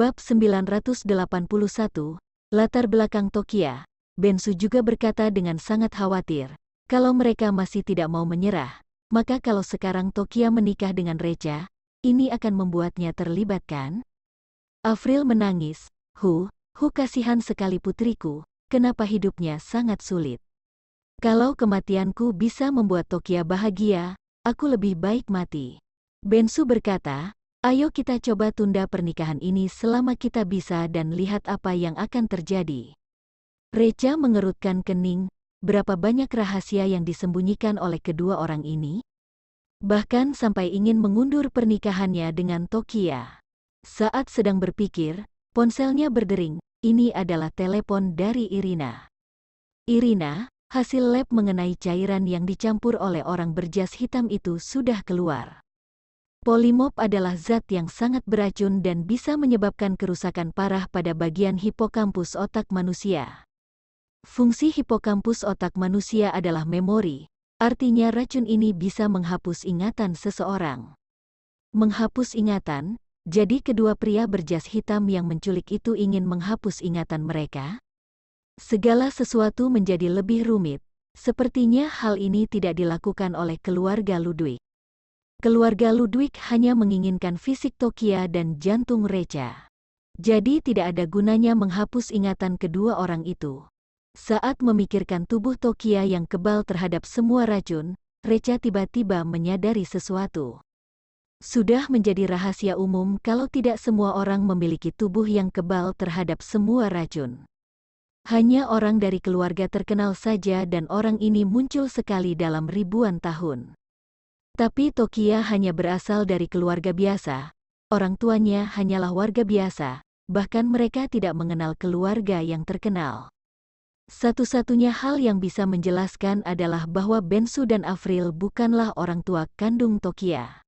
Bab 981, latar belakang Tokia. Bensu juga berkata dengan sangat khawatir, kalau mereka masih tidak mau menyerah, maka kalau sekarang Tokia menikah dengan Recha, ini akan membuatnya terlibat kan? Avril menangis, kasihan sekali putriku, kenapa hidupnya sangat sulit. Kalau kematianku bisa membuat Tokia bahagia, aku lebih baik mati. Bensu berkata, ayo kita coba tunda pernikahan ini selama kita bisa dan lihat apa yang akan terjadi. Recha mengerutkan kening, berapa banyak rahasia yang disembunyikan oleh kedua orang ini? Bahkan sampai ingin mengundur pernikahannya dengan Tokia. Saat sedang berpikir, ponselnya berdering, ini adalah telepon dari Irina. Irina, hasil lab mengenai cairan yang dicampur oleh orang berjas hitam itu sudah keluar. Polimorf adalah zat yang sangat beracun dan bisa menyebabkan kerusakan parah pada bagian hipokampus otak manusia. Fungsi hipokampus otak manusia adalah memori, artinya racun ini bisa menghapus ingatan seseorang. Menghapus ingatan, jadi kedua pria berjas hitam yang menculik itu ingin menghapus ingatan mereka? Segala sesuatu menjadi lebih rumit, sepertinya hal ini tidak dilakukan oleh keluarga Ludwig. Keluarga Ludwig hanya menginginkan fisik Tokia dan jantung Recha. Jadi tidak ada gunanya menghapus ingatan kedua orang itu. Saat memikirkan tubuh Tokia yang kebal terhadap semua racun, Recha tiba-tiba menyadari sesuatu. Sudah menjadi rahasia umum kalau tidak semua orang memiliki tubuh yang kebal terhadap semua racun. Hanya orang dari keluarga terkenal saja dan orang ini muncul sekali dalam ribuan tahun. Tapi Tokia hanya berasal dari keluarga biasa, orang tuanya hanyalah warga biasa, bahkan mereka tidak mengenal keluarga yang terkenal. Satu-satunya hal yang bisa menjelaskan adalah bahwa Bensu dan Avril bukanlah orang tua kandung Tokia.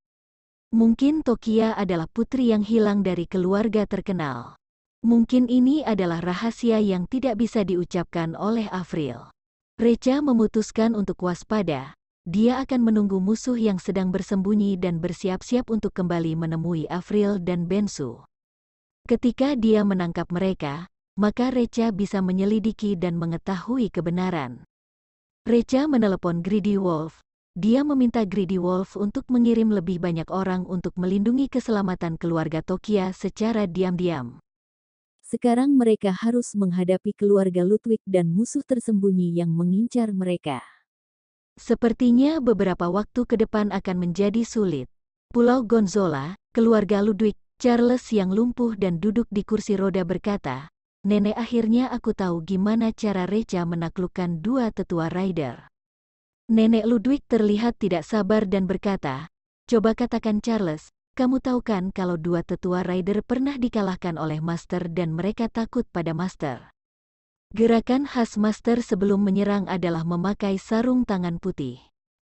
Mungkin Tokia adalah putri yang hilang dari keluarga terkenal. Mungkin ini adalah rahasia yang tidak bisa diucapkan oleh Avril. Recha memutuskan untuk waspada. Dia akan menunggu musuh yang sedang bersembunyi dan bersiap-siap untuk kembali menemui Avril dan Bensu. Ketika dia menangkap mereka, maka Recha bisa menyelidiki dan mengetahui kebenaran. Recha menelepon Greedy Wolf. Dia meminta Greedy Wolf untuk mengirim lebih banyak orang untuk melindungi keselamatan keluarga Tokia secara diam-diam. Sekarang mereka harus menghadapi keluarga Ludwig dan musuh tersembunyi yang mengincar mereka. Sepertinya beberapa waktu ke depan akan menjadi sulit. Pulau Gonzola, keluarga Ludwig, Charles yang lumpuh dan duduk di kursi roda berkata, Nenek, akhirnya aku tahu gimana cara Recha menaklukkan dua tetua rider. Nenek Ludwig terlihat tidak sabar dan berkata, coba katakan Charles, kamu tahu kan kalau dua tetua rider pernah dikalahkan oleh Master dan mereka takut pada Master. Gerakan khas Master sebelum menyerang adalah memakai sarung tangan putih.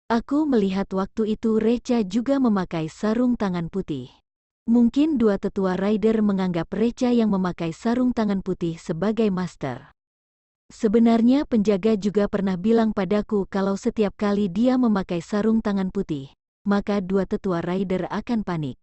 Aku melihat waktu itu Recha juga memakai sarung tangan putih. Mungkin dua tetua rider menganggap Recha yang memakai sarung tangan putih sebagai Master. Sebenarnya penjaga juga pernah bilang padaku kalau setiap kali dia memakai sarung tangan putih, maka dua tetua rider akan panik.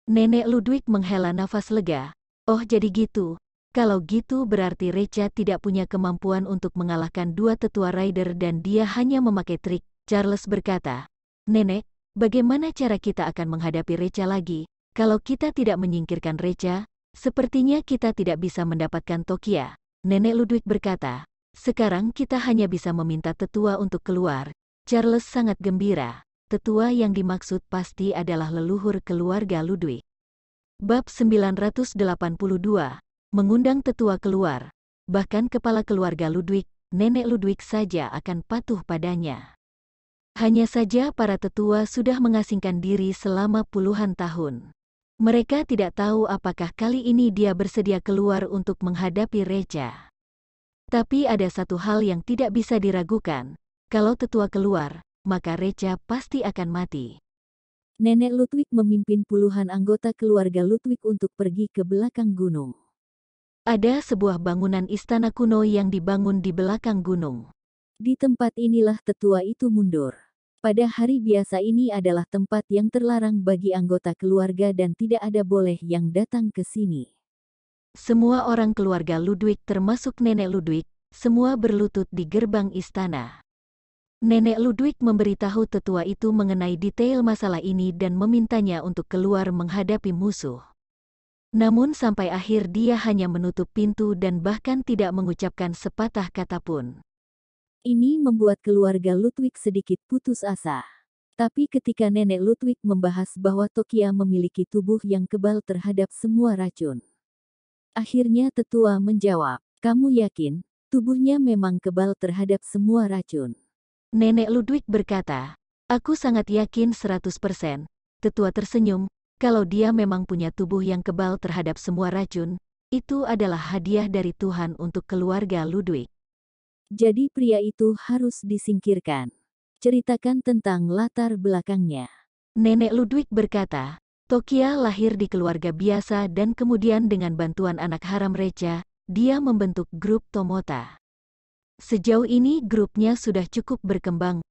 Nenek Ludwig menghela nafas lega. Oh, jadi gitu. Kalau gitu berarti Recha tidak punya kemampuan untuk mengalahkan dua tetua rider dan dia hanya memakai trik. Charles berkata, Nenek, bagaimana cara kita akan menghadapi Recha lagi? Kalau kita tidak menyingkirkan Recha, sepertinya kita tidak bisa mendapatkan Tokia. Nenek Ludwig berkata, sekarang kita hanya bisa meminta tetua untuk keluar. Charles sangat gembira. Tetua yang dimaksud pasti adalah leluhur keluarga Ludwig. Bab 982. Mengundang tetua keluar, bahkan kepala keluarga Ludwig, nenek Ludwig saja akan patuh padanya. Hanya saja para tetua sudah mengasingkan diri selama puluhan tahun. Mereka tidak tahu apakah kali ini dia bersedia keluar untuk menghadapi Recha. Tapi ada satu hal yang tidak bisa diragukan, kalau tetua keluar, maka Recha pasti akan mati. Nenek Ludwig memimpin puluhan anggota keluarga Ludwig untuk pergi ke belakang gunung. Ada sebuah bangunan istana kuno yang dibangun di belakang gunung. Di tempat inilah tetua itu mundur. Pada hari biasa ini adalah tempat yang terlarang bagi anggota keluarga dan tidak ada boleh yang datang ke sini. Semua orang keluarga Ludwig termasuk nenek Ludwig, semua berlutut di gerbang istana. Nenek Ludwig memberitahu tetua itu mengenai detail masalah ini dan memintanya untuk keluar menghadapi musuh. Namun sampai akhir dia hanya menutup pintu dan bahkan tidak mengucapkan sepatah kata pun. Ini membuat keluarga Ludwig sedikit putus asa. Tapi ketika nenek Ludwig membahas bahwa Tokia memiliki tubuh yang kebal terhadap semua racun, akhirnya tetua menjawab, "Kamu yakin, tubuhnya memang kebal terhadap semua racun?" Nenek Ludwig berkata, "Aku sangat yakin 100%. Tetua tersenyum, kalau dia memang punya tubuh yang kebal terhadap semua racun, itu adalah hadiah dari Tuhan untuk keluarga Ludwig. Jadi pria itu harus disingkirkan. Ceritakan tentang latar belakangnya. Nenek Ludwig berkata, Tokia lahir di keluarga biasa dan kemudian dengan bantuan anak haram Recha, dia membentuk grup Tomota. Sejauh ini grupnya sudah cukup berkembang.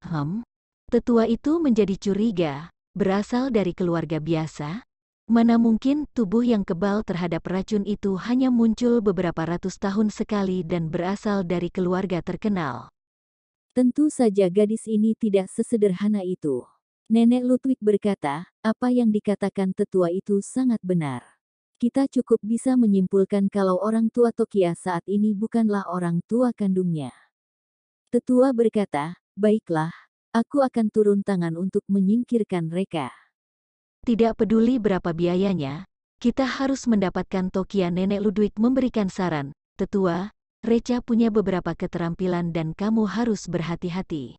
Tetua itu menjadi curiga, berasal dari keluarga biasa? Mana mungkin tubuh yang kebal terhadap racun itu hanya muncul beberapa ratus tahun sekali dan berasal dari keluarga terkenal. Tentu saja gadis ini tidak sesederhana itu. Nenek Ludwig berkata, apa yang dikatakan tetua itu sangat benar. Kita cukup bisa menyimpulkan kalau orang tua Tokia saat ini bukanlah orang tua kandungnya. Tetua berkata, baiklah, aku akan turun tangan untuk menyingkirkan mereka. Tidak peduli berapa biayanya, kita harus mendapatkan Tokia. Nenek Ludwig memberikan saran, tetua, Recha punya beberapa keterampilan dan kamu harus berhati-hati.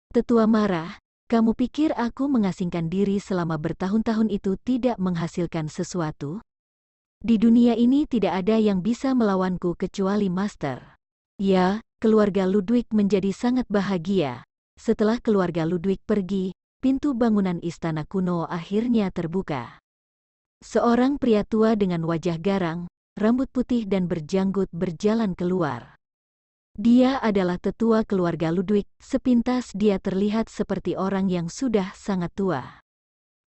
Tetua marah, kamu pikir aku mengasingkan diri selama bertahun-tahun itu tidak menghasilkan sesuatu? Di dunia ini tidak ada yang bisa melawanku kecuali Master. Ya, keluarga Ludwig menjadi sangat bahagia. Setelah keluarga Ludwig pergi, pintu bangunan istana kuno akhirnya terbuka. Seorang pria tua dengan wajah garang, rambut putih dan berjanggut berjalan keluar. Dia adalah tetua keluarga Ludwig, sepintas dia terlihat seperti orang yang sudah sangat tua.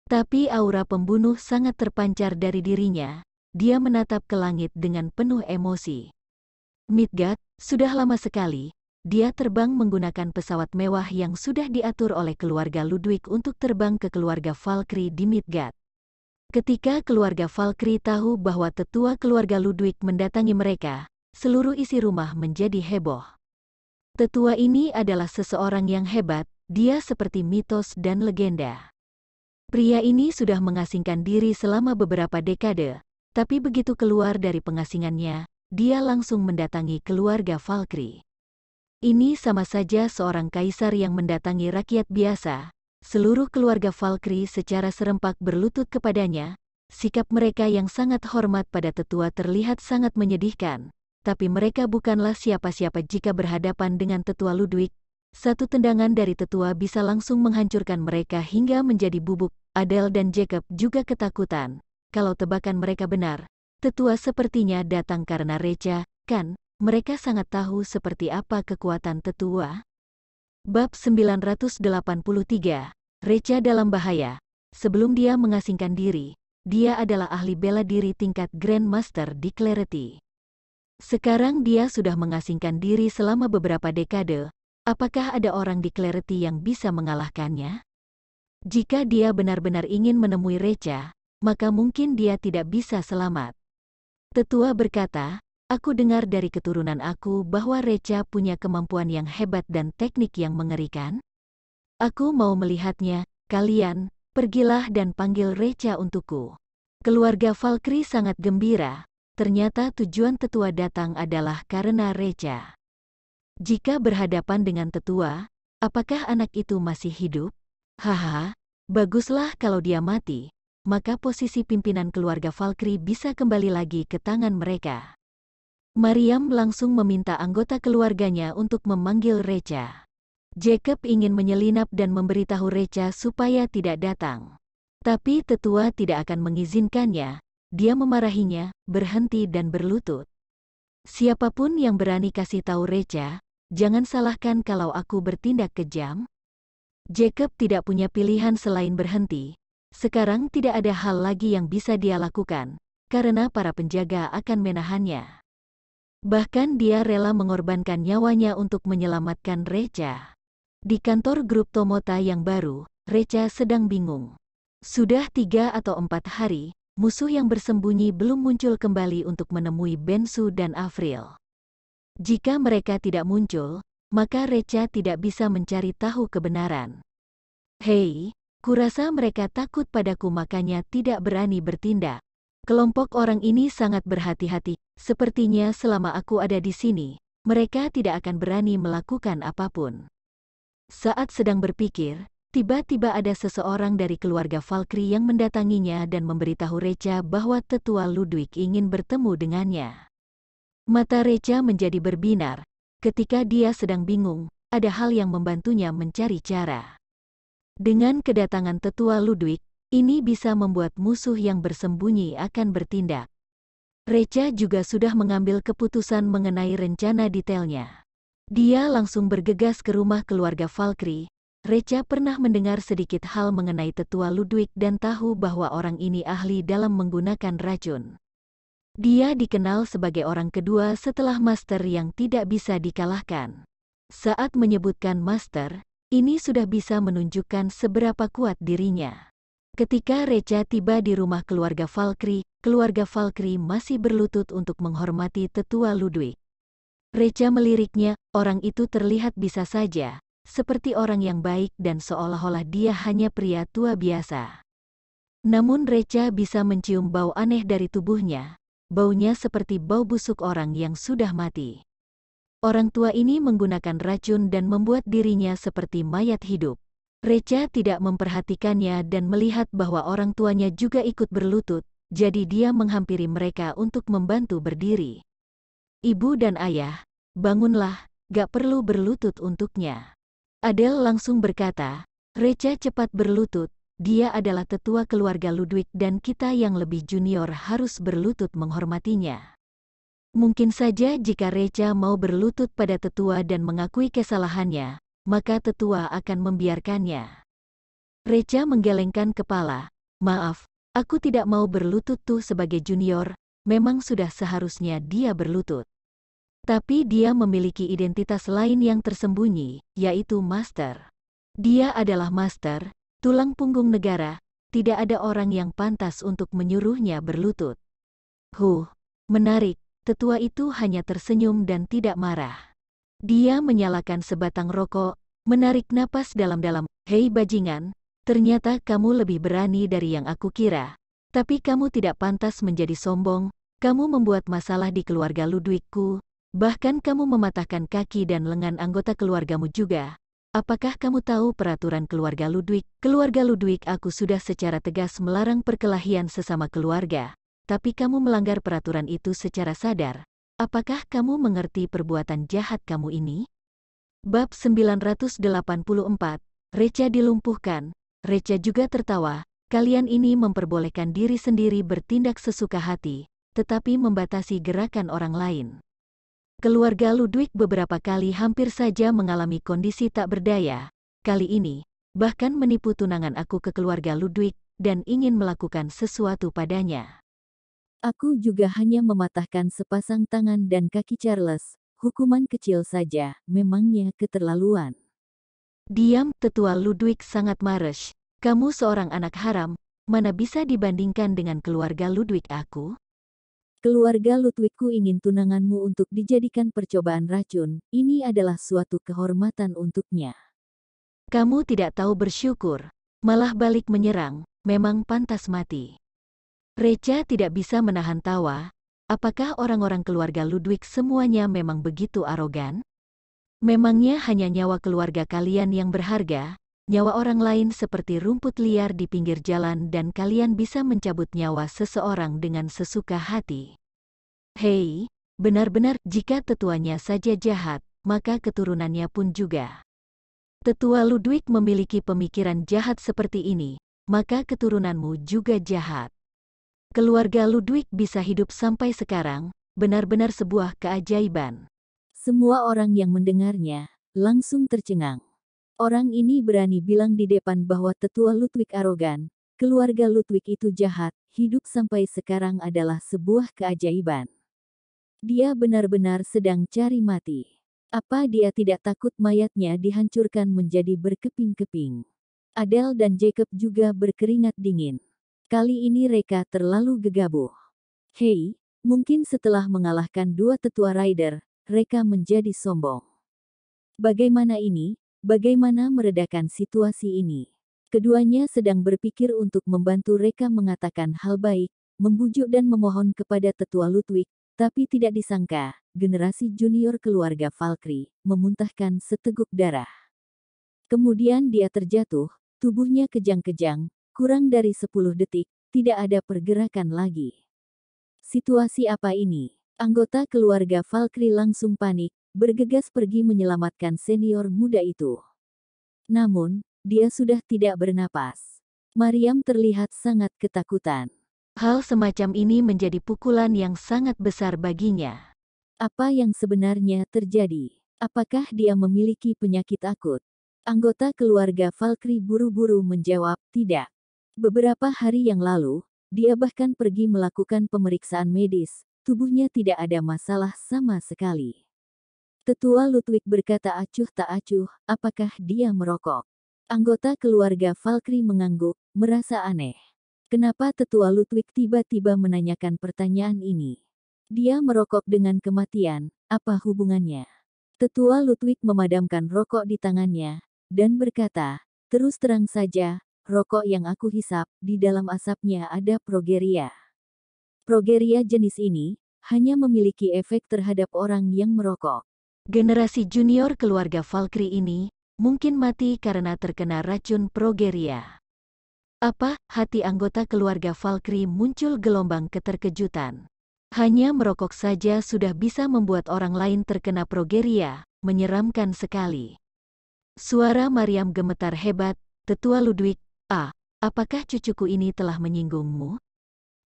Tapi aura pembunuh sangat terpancar dari dirinya, dia menatap ke langit dengan penuh emosi. Midgard, sudah lama sekali, dia terbang menggunakan pesawat mewah yang sudah diatur oleh keluarga Ludwig untuk terbang ke keluarga Valkyrie di Midgard. Ketika keluarga Valkyrie tahu bahwa tetua keluarga Ludwig mendatangi mereka, seluruh isi rumah menjadi heboh. Tetua ini adalah seseorang yang hebat, dia seperti mitos dan legenda. Pria ini sudah mengasingkan diri selama beberapa dekade, tapi begitu keluar dari pengasingannya, dia langsung mendatangi keluarga Valkyrie. Ini sama saja seorang kaisar yang mendatangi rakyat biasa. Seluruh keluarga Valkyrie secara serempak berlutut kepadanya. Sikap mereka yang sangat hormat pada tetua terlihat sangat menyedihkan. Tapi mereka bukanlah siapa-siapa jika berhadapan dengan tetua Ludwig. Satu tendangan dari tetua bisa langsung menghancurkan mereka hingga menjadi bubuk. Adele dan Jacob juga ketakutan. Kalau tebakan mereka benar, tetua sepertinya datang karena Recha, kan? Mereka sangat tahu seperti apa kekuatan tetua. Bab 983, Recha dalam bahaya. Sebelum dia mengasingkan diri, dia adalah ahli bela diri tingkat Grandmaster di Clarity. Sekarang dia sudah mengasingkan diri selama beberapa dekade. Apakah ada orang di Clarity yang bisa mengalahkannya? Jika dia benar-benar ingin menemui Recha, maka mungkin dia tidak bisa selamat. Tetua berkata, aku dengar dari keturunan aku bahwa Recha punya kemampuan yang hebat dan teknik yang mengerikan. Aku mau melihatnya, kalian, pergilah dan panggil Recha untukku. Keluarga Valkyrie sangat gembira. Ternyata tujuan tetua datang adalah karena Recha. Jika berhadapan dengan tetua, apakah anak itu masih hidup? Haha, baguslah kalau dia mati, maka posisi pimpinan keluarga Valkyrie bisa kembali lagi ke tangan mereka. Mariam langsung meminta anggota keluarganya untuk memanggil Recha. Jacob ingin menyelinap dan memberitahu Recha supaya tidak datang. Tapi tetua tidak akan mengizinkannya. Dia memarahinya, berhenti dan berlutut. Siapapun yang berani kasih tahu Recha, jangan salahkan kalau aku bertindak kejam. Jacob tidak punya pilihan selain berhenti. Sekarang tidak ada hal lagi yang bisa dia lakukan. karena para penjaga akan menahannya. Bahkan dia rela mengorbankan nyawanya untuk menyelamatkan Recha. Di kantor grup Tomota yang baru, Recha sedang bingung. Sudah 3 atau 4 hari, musuh yang bersembunyi belum muncul kembali untuk menemui Bensu dan Avril. Jika mereka tidak muncul, maka Recha tidak bisa mencari tahu kebenaran. Hei, kurasa mereka takut padaku makanya tidak berani bertindak. Kelompok orang ini sangat berhati-hati, sepertinya selama aku ada di sini, mereka tidak akan berani melakukan apapun. Saat sedang berpikir, tiba-tiba ada seseorang dari keluarga Valkyrie yang mendatanginya dan memberitahu Recha bahwa tetua Ludwig ingin bertemu dengannya. Mata Recha menjadi berbinar, ketika dia sedang bingung, ada hal yang membantunya mencari cara. Dengan kedatangan tetua Ludwig, ini bisa membuat musuh yang bersembunyi akan bertindak. Recha juga sudah mengambil keputusan mengenai rencana detailnya. Dia langsung bergegas ke rumah keluarga Valkyrie. Recha pernah mendengar sedikit hal mengenai tetua Ludwig dan tahu bahwa orang ini ahli dalam menggunakan racun. Dia dikenal sebagai orang kedua setelah Master yang tidak bisa dikalahkan. Saat menyebutkan Master, ini sudah bisa menunjukkan seberapa kuat dirinya. Ketika Recha tiba di rumah keluarga Valkyrie masih berlutut untuk menghormati tetua Ludwig. Recha meliriknya, orang itu terlihat bisa saja, seperti orang yang baik dan seolah-olah dia hanya pria tua biasa. Namun Recha bisa mencium bau aneh dari tubuhnya, baunya seperti bau busuk orang yang sudah mati. Orang tua ini menggunakan racun dan membuat dirinya seperti mayat hidup. Recha tidak memperhatikannya dan melihat bahwa orang tuanya juga ikut berlutut, jadi dia menghampiri mereka untuk membantu berdiri. Ibu dan ayah, bangunlah, gak perlu berlutut untuknya. Adele langsung berkata, Recha cepat berlutut, dia adalah tetua keluarga Ludwig dan kita yang lebih junior harus berlutut menghormatinya. Mungkin saja jika Recha mau berlutut pada tetua dan mengakui kesalahannya, maka tetua akan membiarkannya. Recha menggelengkan kepala. Maaf, aku tidak mau berlutut tuh sebagai junior, memang sudah seharusnya dia berlutut. Tapi dia memiliki identitas lain yang tersembunyi, yaitu Master. Dia adalah Master, tulang punggung negara, tidak ada orang yang pantas untuk menyuruhnya berlutut. Menarik, tetua itu hanya tersenyum dan tidak marah. Dia menyalakan sebatang rokok, menarik napas dalam-dalam. Hei bajingan, ternyata kamu lebih berani dari yang aku kira. Tapi kamu tidak pantas menjadi sombong, kamu membuat masalah di keluarga Ludwigku, bahkan kamu mematahkan kaki dan lengan anggota keluargamu juga. Apakah kamu tahu peraturan keluarga Ludwig? Keluarga Ludwig aku sudah secara tegas melarang perkelahian sesama keluarga, tapi kamu melanggar peraturan itu secara sadar. Apakah kamu mengerti perbuatan jahat kamu ini? Bab 984, Recha dilumpuhkan. Recha juga tertawa, kalian ini memperbolehkan diri sendiri bertindak sesuka hati, tetapi membatasi gerakan orang lain. Keluarga Ludwig beberapa kali hampir saja mengalami kondisi tak berdaya. Kali ini, bahkan menipu tunangan aku ke keluarga Ludwig, dan ingin melakukan sesuatu padanya. Aku juga hanya mematahkan sepasang tangan dan kaki Charles, hukuman kecil saja, memangnya keterlaluan. Diam, tetua Ludwig sangat marah. Kamu seorang anak haram, mana bisa dibandingkan dengan keluarga Ludwig aku? Keluarga Ludwigku ingin tunanganmu untuk dijadikan percobaan racun, ini adalah suatu kehormatan untuknya. Kamu tidak tahu bersyukur, malah balik menyerang, memang pantas mati. Recha tidak bisa menahan tawa. Apakah orang-orang keluarga Ludwig semuanya memang begitu arogan? Memangnya hanya nyawa keluarga kalian yang berharga, nyawa orang lain seperti rumput liar di pinggir jalan dan kalian bisa mencabut nyawa seseorang dengan sesuka hati. Hei, benar-benar jika tetuanya saja jahat, maka keturunannya pun juga. Tetua Ludwig memiliki pemikiran jahat seperti ini, maka keturunanmu juga jahat. Keluarga Ludwig bisa hidup sampai sekarang, benar-benar sebuah keajaiban. Semua orang yang mendengarnya, langsung tercengang. Orang ini berani bilang di depan bahwa tetua Ludwig arogan, keluarga Ludwig itu jahat, hidup sampai sekarang adalah sebuah keajaiban. Dia benar-benar sedang cari mati. Apa dia tidak takut mayatnya dihancurkan menjadi berkeping-keping? Adele dan Jacob juga berkeringat dingin. Kali ini mereka terlalu gegabah. Hei, mungkin setelah mengalahkan dua tetua rider, mereka menjadi sombong. Bagaimana ini? Bagaimana meredakan situasi ini? Keduanya sedang berpikir untuk membantu mereka mengatakan hal baik, membujuk dan memohon kepada tetua Ludwig, tapi tidak disangka, generasi junior keluarga Valkyrie memuntahkan seteguk darah. Kemudian dia terjatuh, tubuhnya kejang-kejang, kurang dari 10 detik, tidak ada pergerakan lagi. Situasi apa ini? Anggota keluarga Valkyrie langsung panik, bergegas pergi menyelamatkan senior muda itu. Namun, dia sudah tidak bernapas. Mariam terlihat sangat ketakutan. Hal semacam ini menjadi pukulan yang sangat besar baginya. Apa yang sebenarnya terjadi? Apakah dia memiliki penyakit akut? Anggota keluarga Valkyrie buru-buru menjawab, tidak. Beberapa hari yang lalu, dia bahkan pergi melakukan pemeriksaan medis, tubuhnya tidak ada masalah sama sekali. Tetua Ludwig berkata acuh tak acuh, apakah dia merokok? Anggota keluarga Valkyrie mengangguk, merasa aneh. Kenapa tetua Ludwig tiba-tiba menanyakan pertanyaan ini? Dia merokok dengan kematian, apa hubungannya? Tetua Ludwig memadamkan rokok di tangannya, dan berkata, terus terang saja, rokok yang aku hisap, di dalam asapnya ada progeria. Progeria jenis ini, hanya memiliki efek terhadap orang yang merokok. Generasi junior keluarga Valkyrie ini mungkin mati karena terkena racun progeria. Apa? Hati anggota keluarga Valkyrie muncul gelombang keterkejutan. Hanya merokok saja sudah bisa membuat orang lain terkena progeria, menyeramkan sekali. Suara Mariam gemetar hebat, Tetua Ludwig, apakah cucuku ini telah menyinggungmu?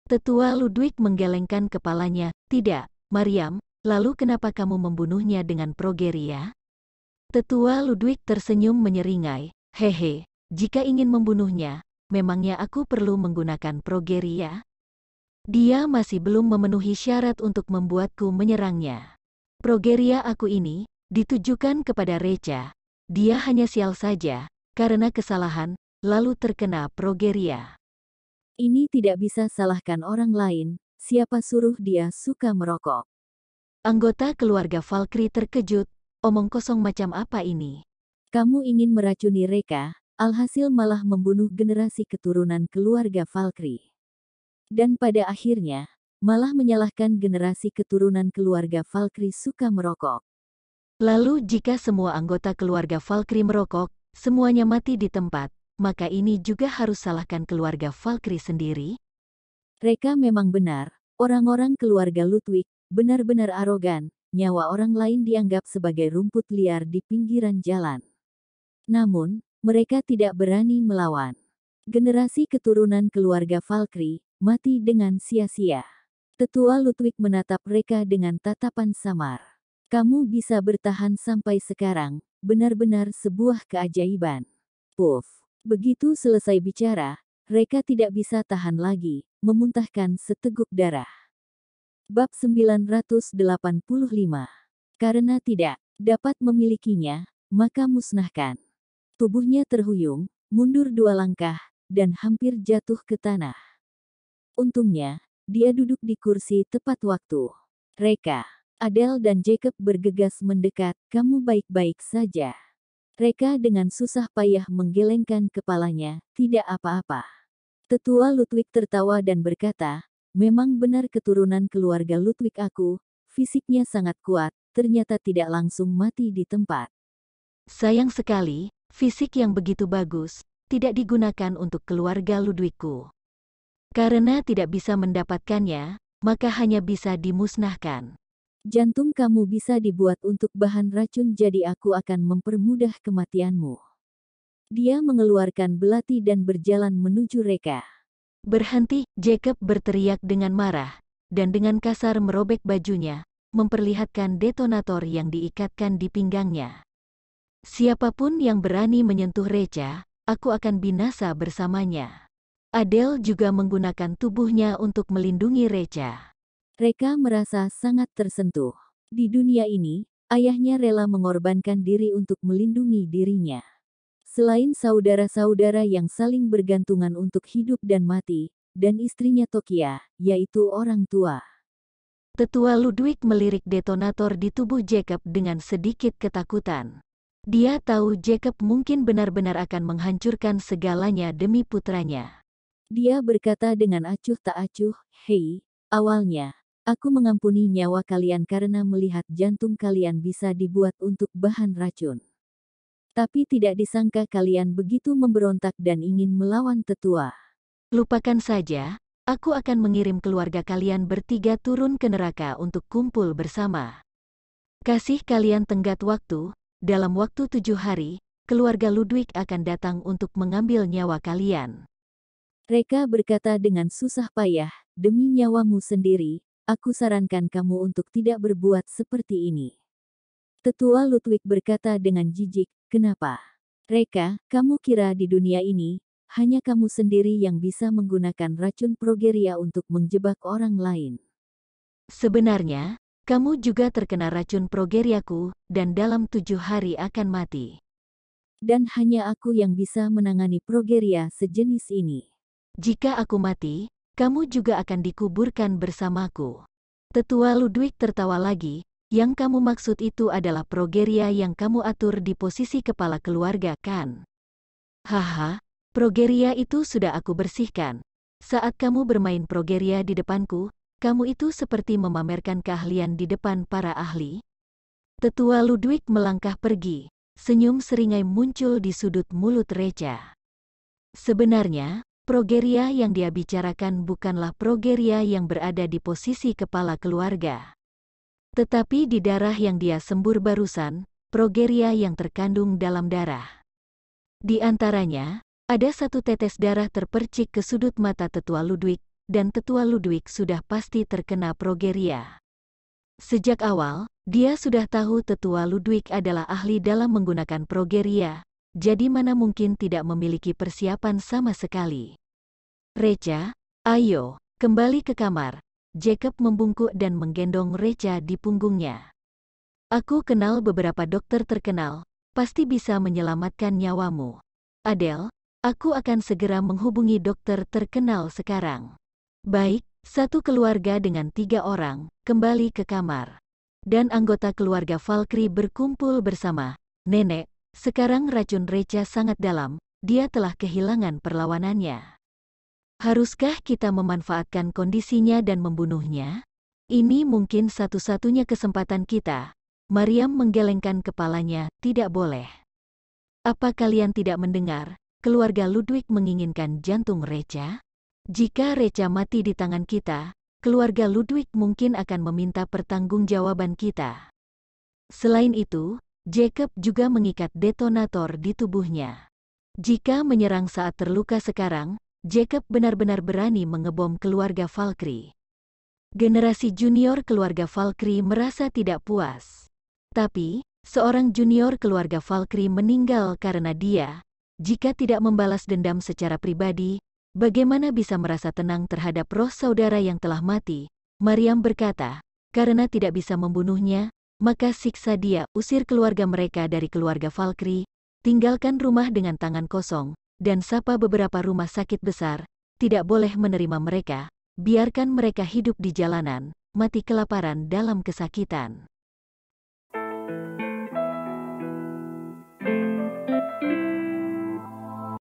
Tetua Ludwig menggelengkan kepalanya, tidak, Mariam. Lalu kenapa kamu membunuhnya dengan progeria? Tetua Ludwig tersenyum menyeringai, hehe, jika ingin membunuhnya, memangnya aku perlu menggunakan progeria? Dia masih belum memenuhi syarat untuk membuatku menyerangnya. Progeria aku ini, ditujukan kepada Reca. Dia hanya sial saja, karena kesalahan, lalu terkena progeria. Ini tidak bisa salahkan orang lain, siapa suruh dia suka merokok. Anggota keluarga Valkyrie terkejut, omong kosong macam apa ini? Kamu ingin meracuni Reka, alhasil malah membunuh generasi keturunan keluarga Valkyrie. Dan pada akhirnya, malah menyalahkan generasi keturunan keluarga Valkyrie suka merokok. Lalu jika semua anggota keluarga Valkyrie merokok, semuanya mati di tempat, maka ini juga harus salahkan keluarga Valkyrie sendiri? Reka memang benar, orang-orang keluarga Ludwig benar-benar arogan, nyawa orang lain dianggap sebagai rumput liar di pinggiran jalan. Namun, mereka tidak berani melawan. Generasi keturunan keluarga Valkyrie mati dengan sia-sia. Tetua Ludwig menatap mereka dengan tatapan samar. Kamu bisa bertahan sampai sekarang, benar-benar sebuah keajaiban. Puff. Begitu selesai bicara, mereka tidak bisa tahan lagi, memuntahkan seteguk darah. Bab 985. Karena tidak dapat memilikinya, maka musnahkan. Tubuhnya terhuyung, mundur 2 langkah, dan hampir jatuh ke tanah. Untungnya, dia duduk di kursi tepat waktu. Reka, Adele dan Jacob bergegas mendekat, kamu baik-baik saja. Reka dengan susah payah menggelengkan kepalanya, tidak apa-apa. Tetua Ludwig tertawa dan berkata, memang benar keturunan keluarga Ludwig aku, fisiknya sangat kuat, ternyata tidak langsung mati di tempat. Sayang sekali, fisik yang begitu bagus, tidak digunakan untuk keluarga Ludwigku. Karena tidak bisa mendapatkannya, maka hanya bisa dimusnahkan. Jantung kamu bisa dibuat untuk bahan racun jadi aku akan mempermudah kematianmu. Dia mengeluarkan belati dan berjalan menuju Reka. Berhenti, Jacob berteriak dengan marah, dan dengan kasar merobek bajunya, memperlihatkan detonator yang diikatkan di pinggangnya. Siapapun yang berani menyentuh Reca, aku akan binasa bersamanya. Adele juga menggunakan tubuhnya untuk melindungi Recha. Reka merasa sangat tersentuh. Di dunia ini, ayahnya rela mengorbankan diri untuk melindungi dirinya. Selain saudara-saudara yang saling bergantungan untuk hidup dan mati, dan istrinya Tokia, yaitu orang tua. Tetua Ludwig melirik detonator di tubuh Jacob dengan sedikit ketakutan. Dia tahu Jacob mungkin benar-benar akan menghancurkan segalanya demi putranya. Dia berkata dengan acuh tak acuh, "Hei, awalnya, aku mengampuni nyawa kalian karena melihat jantung kalian bisa dibuat untuk bahan racun. Tapi tidak disangka kalian begitu memberontak dan ingin melawan tetua. Lupakan saja, aku akan mengirim keluarga kalian bertiga turun ke neraka untuk kumpul bersama. Kasih kalian tenggat waktu, dalam waktu 7 hari, keluarga Ludwig akan datang untuk mengambil nyawa kalian." Reka berkata dengan susah payah, "Demi nyawamu sendiri, aku sarankan kamu untuk tidak berbuat seperti ini." Tetua Ludwig berkata dengan jijik, "Kenapa? Reka, kamu kira di dunia ini, hanya kamu sendiri yang bisa menggunakan racun progeria untuk menjebak orang lain. Sebenarnya, kamu juga terkena racun progeriaku, dan dalam 7 hari akan mati. Dan hanya aku yang bisa menangani progeria sejenis ini." Jika aku mati, kamu juga akan dikuburkan bersamaku. Tetua Ludwig tertawa lagi, yang kamu maksud itu adalah progeria yang kamu atur di posisi kepala keluarga, kan? Haha, progeria itu sudah aku bersihkan. Saat kamu bermain progeria di depanku, kamu itu seperti memamerkan keahlian di depan para ahli. Tetua Ludwig melangkah pergi, senyum seringai muncul di sudut mulut Recha. Sebenarnya, progeria yang dia bicarakan bukanlah progeria yang berada di posisi kepala keluarga. Tetapi di darah yang dia sembur barusan, progeria yang terkandung dalam darah. Di antaranya, ada satu tetes darah terpercik ke sudut mata Tetua Ludwig, dan Tetua Ludwig sudah pasti terkena progeria. Sejak awal, dia sudah tahu Tetua Ludwig adalah ahli dalam menggunakan progeria, jadi mana mungkin tidak memiliki persiapan sama sekali. "Recha, ayo, kembali ke kamar." Jacob membungkuk dan menggendong Recha di punggungnya. "Aku kenal beberapa dokter terkenal, pasti bisa menyelamatkan nyawamu. Adele, aku akan segera menghubungi dokter terkenal sekarang." Baik, satu keluarga dengan 3 orang, kembali ke kamar. Dan anggota keluarga Valkyrie berkumpul bersama. "Nenek, sekarang racun Recha sangat dalam, dia telah kehilangan perlawanannya. Haruskah kita memanfaatkan kondisinya dan membunuhnya? Ini mungkin satu-satunya kesempatan kita." Mariam menggelengkan kepalanya, "Tidak boleh. Apa kalian tidak mendengar, keluarga Ludwig menginginkan jantung Recha? Jika Recha mati di tangan kita, keluarga Ludwig mungkin akan meminta pertanggungjawaban kita." Selain itu, Jacob juga mengikat detonator di tubuhnya. Jika menyerang saat terluka sekarang, Jacob benar-benar berani mengebom keluarga Valkyrie. Generasi junior keluarga Valkyrie merasa tidak puas. Tapi, seorang junior keluarga Valkyrie meninggal karena dia. Jika tidak membalas dendam secara pribadi, bagaimana bisa merasa tenang terhadap roh saudara yang telah mati? Mariam berkata, "Karena tidak bisa membunuhnya, maka siksa dia, usir keluarga mereka dari keluarga Valkyrie, tinggalkan rumah dengan tangan kosong, dan sapa beberapa rumah sakit besar, tidak boleh menerima mereka, biarkan mereka hidup di jalanan, mati kelaparan dalam kesakitan."